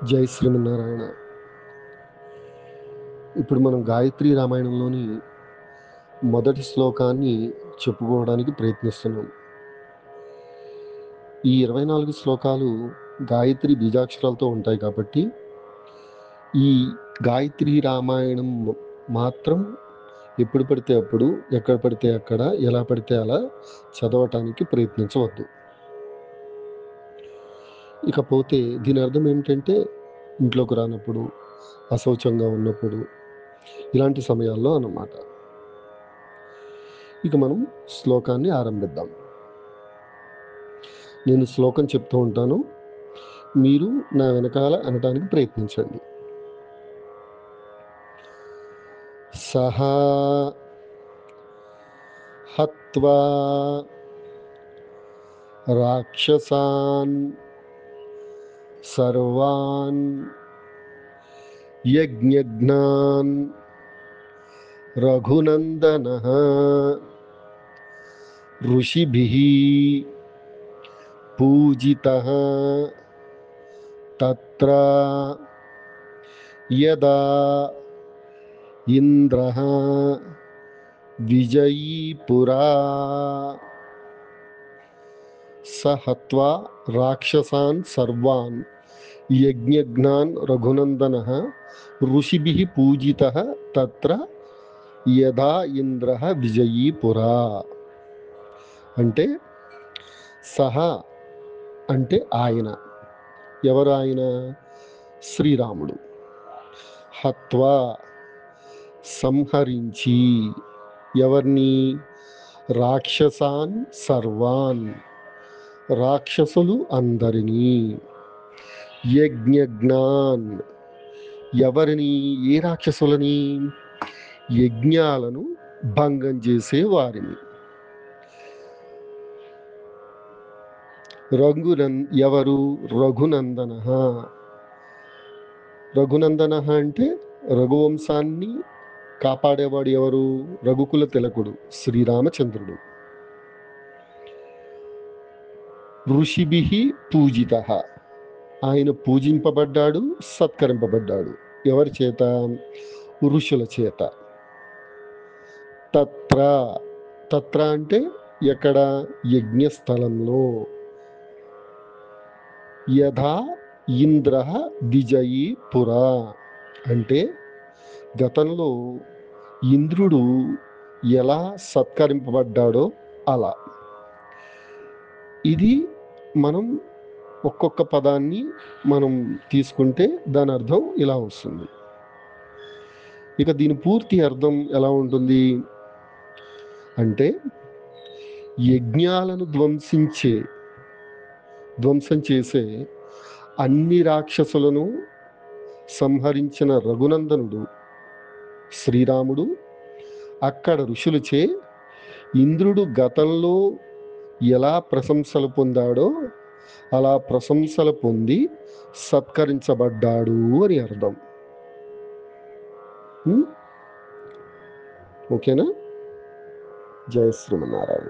జై శ్రీమన్నారాయణ. ఇప్పుడు మనం గాయత్రి రామాయణంలోని మొదటి శ్లోకాన్ని చెప్పుకోవడానికి ప్రయత్నిస్తున్నాం. ఈ 24 శ్లోకాలు గాయత్రి బీజాక్షరాలతో ఉంటాయి కాబట్టి ఈ గాయత్రి రామాయణం మాత్రం ఎప్పుడు పడితే అప్పుడు, ఎక్కడ పడితే అక్కడ, ఎలా పడితే అలా చదవటానికి ప్రయత్నించవద్దు. ఇకపోతే దీని అర్థం ఏమిటంటే, ఇంట్లోకి రానప్పుడు, అశౌచంగా ఉన్నప్పుడు, ఇలాంటి సమయాల్లో అన్నమాట. ఇక మనం శ్లోకాన్ని ఆరంభిద్దాం. నేను శ్లోకం చెప్తూ ఉంటాను, మీరు నా వెనకాల అనటానికి ప్రయత్నించండి. సహా హత్వా రాక్షసాన్ సర్వాన్ యజ్ఞఘ్నాన్ రఘునందనః ఋషిభిః పూజితః తత్ర యదా ఇంద్రః విజయీ పురా. స హత్వా రాక్షసాన్ సర్వాన్ యజ్ఞఘ్నాన్ రఘునందనః ఋషిభిః పూజితః తత్ర యదా ఇంద్రః విజయీ పురా. అంటే సహ అంటే ఆయన. ఎవరు ఆయన? శ్రీరాముడు. హత్వా సంహరించి, ఎవరిని? రాక్షసాన్ సర్వాన్ రాక్షసులు అందరినీ. యజ్ఞఘ్నాన్ ఎవరిని? ఏ రాక్షసులని? యజ్ఞాలను భంగం చేసే వారిని. ఎవరు? రఘునందన. రఘునందన అంటే రఘువంశాన్ని కాపాడేవాడు ఎవరు? రఘుకుల తిలకుడు శ్రీరామచంద్రుడు. ఋషిభిః పూజితః ఆయన పూజింపబడ్డాడు, సత్కరింపబడ్డాడు. ఎవరి చేత? ఋషుల చేత. తత్ర తత్ర అంటే ఎక్కడ? యజ్ఞస్థలంలో. యథా ఇంద్రః విజయీ పురా అంటే గతంలో ఇంద్రుడు ఎలా సత్కరింపబడ్డాడో అలా. ఇది మనం ఒక్కొక్క పదాన్ని మనం తీసుకుంటే దాని అర్థం ఇలా వస్తుంది. ఇక దీని పూర్తి అర్థం ఎలా ఉంటుంది అంటే, యజ్ఞాలను ధ్వంసం చేసే అన్ని రాక్షసులను సంహరించిన రఘునందనుడు శ్రీరాముడు అక్కడ ఋషులచే ఇంద్రుడు గతంలో ఎలా ప్రశంసలు పొందాడో అలా ప్రశంసలు పొంది సత్కరించబడ్డాడు అని అర్థం. ఓకేనా? జయ శ్రీమన్నారాయణ.